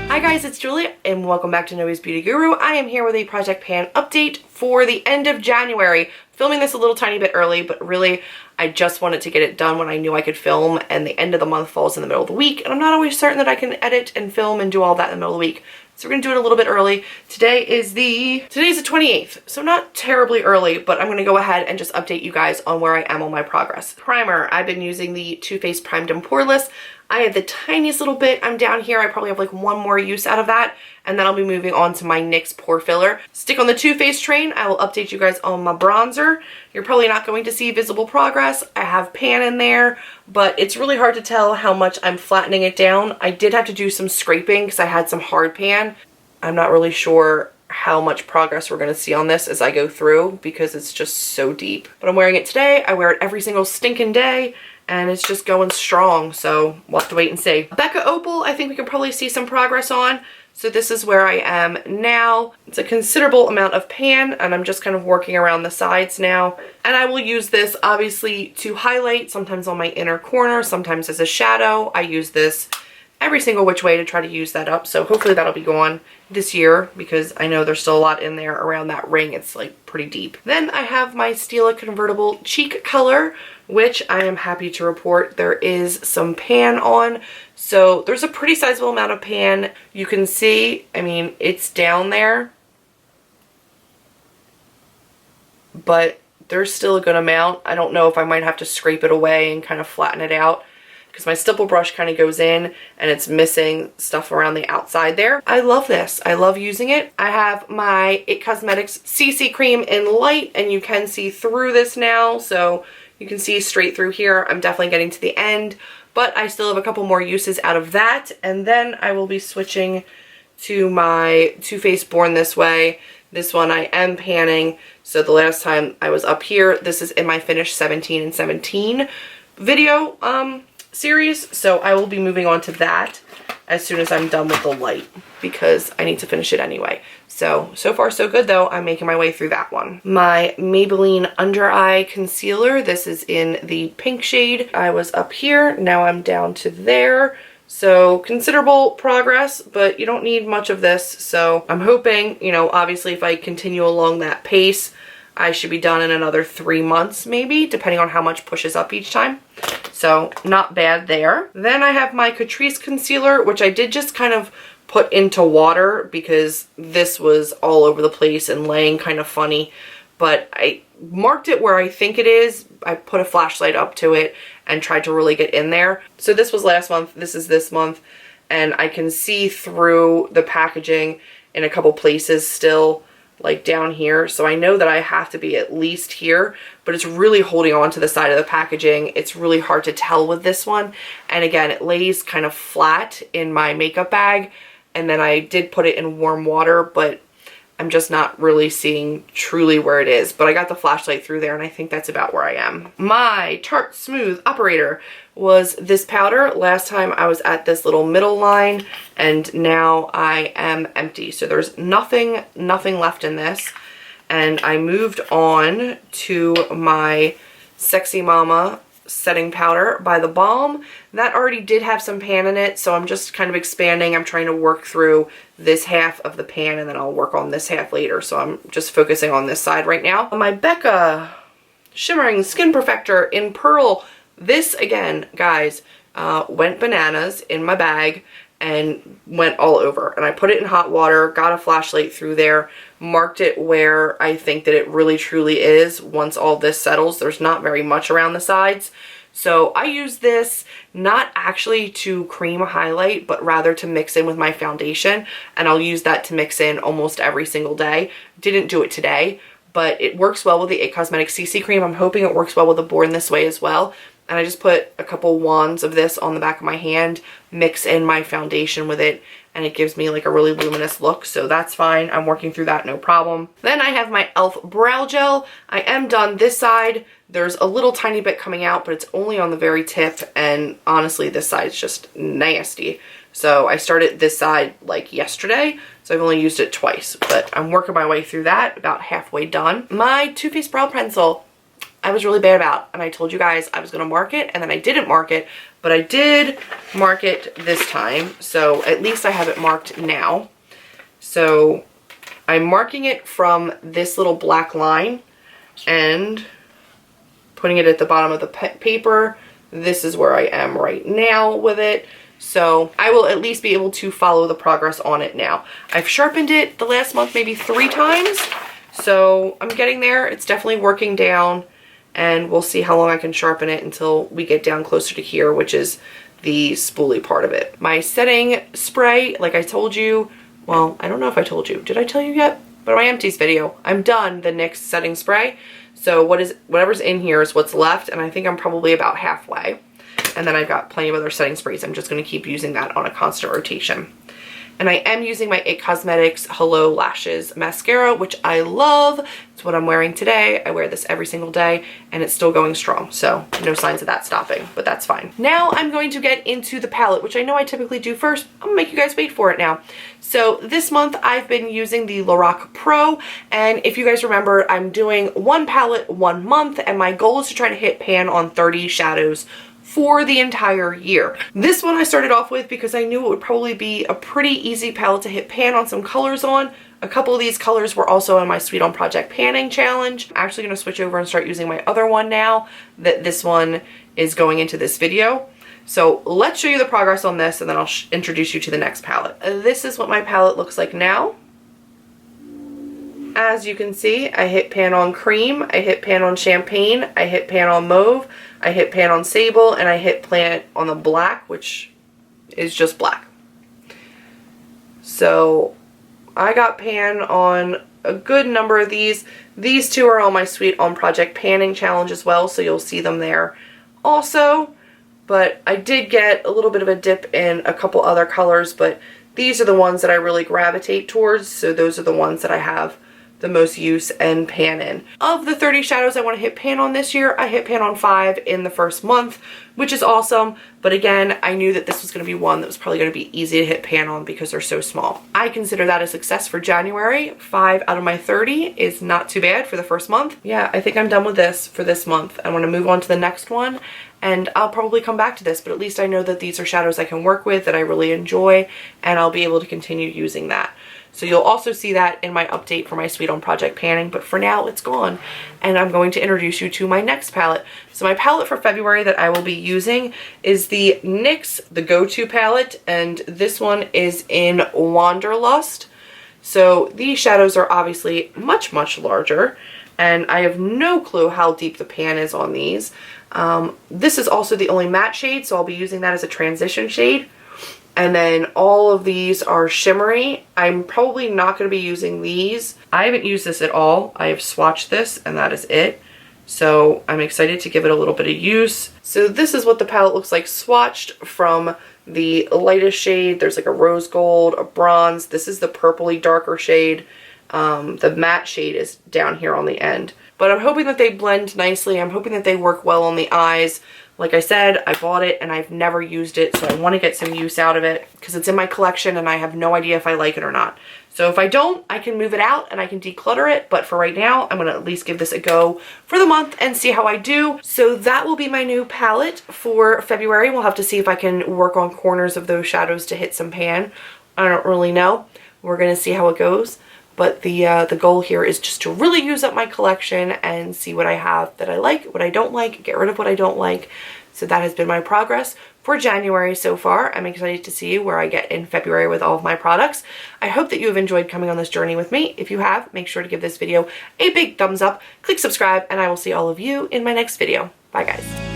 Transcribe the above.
Hi guys, it's Julie and welcome back to Noe's Beauty Guru. I am here with a Project Pan update for the end of January. Filming this a little tiny bit early, but really I just wanted to get it done when I knew I could film, and the end of the month falls in the middle of the week and I'm not always certain that I can edit and film and do all that in the middle of the week. So we're gonna do it a little bit early. Today's the 28th, so not terribly early, but I'm gonna go ahead and just update you guys on where I am on my progress. Primer, I've been using the Too Faced Primed and Poreless. I have the tiniest little bit. I'm down here. I probably have like one more use out of that, and then I'll be moving on to my NYX pore filler. Stick on the Too Faced train. I will update you guys on my bronzer. You're probably not going to see visible progress. I have pan in there, but it's really hard to tell how much I'm flattening it down. I did have to do some scraping because I had some hard pan. I'm not really sure how much progress we're going to see on this as I go through because it's just so deep. But I'm wearing it today. I wear it every single stinking day, and it's just going strong, so we'll have to wait and see. Becca Opal, I think we can probably see some progress on. So this is where I am now. It's a considerable amount of pan, and I'm just kind of working around the sides now. And I will use this obviously to highlight, sometimes on my inner corner, sometimes as a shadow. I use this every single which way to try to use that up, so hopefully that'll be gone this year because I know there's still a lot in there around that ring. It's like pretty deep. Then I have my Stila Convertible Cheek Color, which I am happy to report there is some pan on. So there's a pretty sizable amount of pan. You can see, I mean, it's down there, but there's still a good amount. I don't know if I might have to scrape it away and kind of flatten it out, because my stipple brush kind of goes in and it's missing stuff around the outside there. I love this. I love using it. I have my IT Cosmetics CC Cream in light, and you can see through this now, so you can see straight through here. I'm definitely getting to the end, but I still have a couple more uses out of that, and then I will be switching to my Too Faced Born This Way. This one I am panning, so the last time I was up here, this is in my Finish 17 and 17 video series, so I will be moving on to that as soon as I'm done with the light because I need to finish it anyway. So far so good though. I'm making my way through that one. My Maybelline Under Eye Concealer, this is in the pink shade. I was up here, now I'm down to there. So considerable progress, but you don't need much of this. So I'm hoping, you know, obviously if I continue along that pace, I should be done in another 3 months maybe, depending on how much pushes up each time. So not bad there. Then I have my Catrice concealer, which I did just kind of put into water because this was all over the place and laying kind of funny. But I marked it where I think it is. I put a flashlight up to it and tried to really get in there. So this was last month, this is this month, and I can see through the packaging in a couple places still, like down here. So I know that I have to be at least here, but it's really holding on to the side of the packaging. It's really hard to tell with this one. And again, it lays kind of flat in my makeup bag. And then I did put it in warm water, but I'm just not really seeing truly where it is. But I got the flashlight through there and I think that's about where I am. My Tarte Smooth Operator was this powder. Last time I was at this little middle line and now I am empty. So there's nothing left in this. And I moved on to my Sexy Mama setting powder by the Balm. That already did have some pan in it, so I'm just kind of expanding. I'm trying to work through this half of the pan and then I'll work on this half later. So I'm just focusing on this side right now. My Becca Shimmering Skin Perfector in Pearl. This, again, guys, went bananas in my bag and went all over. And I put it in hot water, got a flashlight through there, marked it where I think that it really truly is. Once all this settles, there's not very much around the sides. So I use this not actually to cream highlight, but rather to mix in with my foundation. And I'll use that to mix in almost every single day. Didn't do it today, but it works well with the IT Cosmetics CC Cream. I'm hoping it works well with the Born This Way as well. And I just put a couple wands of this on the back of my hand, mix in my foundation with it, and it gives me like a really luminous look, so that's fine. I'm working through that, no problem. Then I have my e.l.f. Brow Gel. I am done this side. There's a little tiny bit coming out, but it's only on the very tip, and honestly, this side is just nasty. So I started this side like yesterday, so I've only used it twice, but I'm working my way through that, about halfway done. My Too Faced Brow Pencil, I was really bad about, and I told you guys I was going to mark it, and then I didn't mark it, but I did mark it this time, so at least I have it marked now. So I'm marking it from this little black line and putting it at the bottom of the paper. This is where I am right now with it. So I will at least be able to follow the progress on it now. I've sharpened it the last month maybe 3 times. So I'm getting there. It's definitely working down, and we'll see how long I can sharpen it until we get down closer to here, which is the spoolie part of it. My setting spray, like I told you, well, I don't know if I told you. Did I tell you yet? But my empties video, I'm done the NYX setting spray. So whatever's in here is what's left, and I think I'm probably about halfway. And then I've got plenty of other setting sprays. I'm just going to keep using that on a constant rotation. And I am using my IT Cosmetics Hello Lashes mascara, which I love. It's what I'm wearing today. I wear this every single day, and it's still going strong. So no signs of that stopping, but that's fine. Now I'm going to get into the palette, which I know I typically do first. I'm gonna make you guys wait for it now. So this month I've been using the Lorac Pro, and if you guys remember, I'm doing one palette 1 month, and my goal is to try to hit pan on 30 shadows for the entire year. This one I started off with because I knew it would probably be a pretty easy palette to hit pan on some colors on. A couple of these colors were also on my Sweet on Project Panning Challenge. I'm actually going to switch over and start using my other one now that this one is going into this video. So let's show you the progress on this, and then I'll introduce you to the next palette. This is what my palette looks like now. As you can see, I hit pan on Cream, I hit pan on Champagne, I hit pan on Mauve, I hit pan on Sable, and I hit pan on the black, which is just black. So I got pan on a good number of these. These two are on my Sweet on Project Panning Challenge as well, so you'll see them there also. But I did get a little bit of a dip in a couple other colors, but these are the ones that I really gravitate towards, so those are the ones that I have the most use and pan in. Of the 30 shadows I want to hit pan on this year, I hit pan on 5 in the first month, which is awesome. But again, I knew that this was going to be one that was probably going to be easy to hit pan on because they're so small. I consider that a success for January. 5 out of my 30 is not too bad for the first month. Yeah, I think I'm done with this for this month. I want to move on to the next one, and I'll probably come back to this, but at least I know that these are shadows I can work with, that I really enjoy, and I'll be able to continue using that. So you'll also see that in my update for my Sweet on Project Panning, but for now it's gone. And I'm going to introduce you to my next palette. So my palette for February that I will be using is the NYX The Go-To palette, and this one is in Wanderlust. So these shadows are obviously much, much larger, and I have no clue how deep the pan is on these. This is also the only matte shade, so I'll be using that as a transition shade. And then all of these are shimmery. I'm probably not going to be using these. I haven't used this at all. I have swatched this, and that is it. So I'm excited to give it a little bit of use. So this is what the palette looks like swatched from the lightest shade. There's like a rose gold, a bronze. This is the purpley darker shade. The matte shade is down here on the end. But I'm hoping that they blend nicely. I'm hoping that they work well on the eyes. Like I said, I bought it and I've never used it, so I want to get some use out of it because it's in my collection and I have no idea if I like it or not. So if I don't, I can move it out and I can declutter it, but for right now, I'm going to at least give this a go for the month and see how I do. So that will be my new palette for February. We'll have to see if I can work on corners of those shadows to hit some pan. I don't really know. We're going to see how it goes. But the goal here is just to really use up my collection and see what I have that I like, what I don't like, get rid of what I don't like. So that has been my progress for January so far. I'm excited to see where I get in February with all of my products. I hope that you have enjoyed coming on this journey with me. If you have, make sure to give this video a big thumbs up, click subscribe, and I will see all of you in my next video. Bye guys.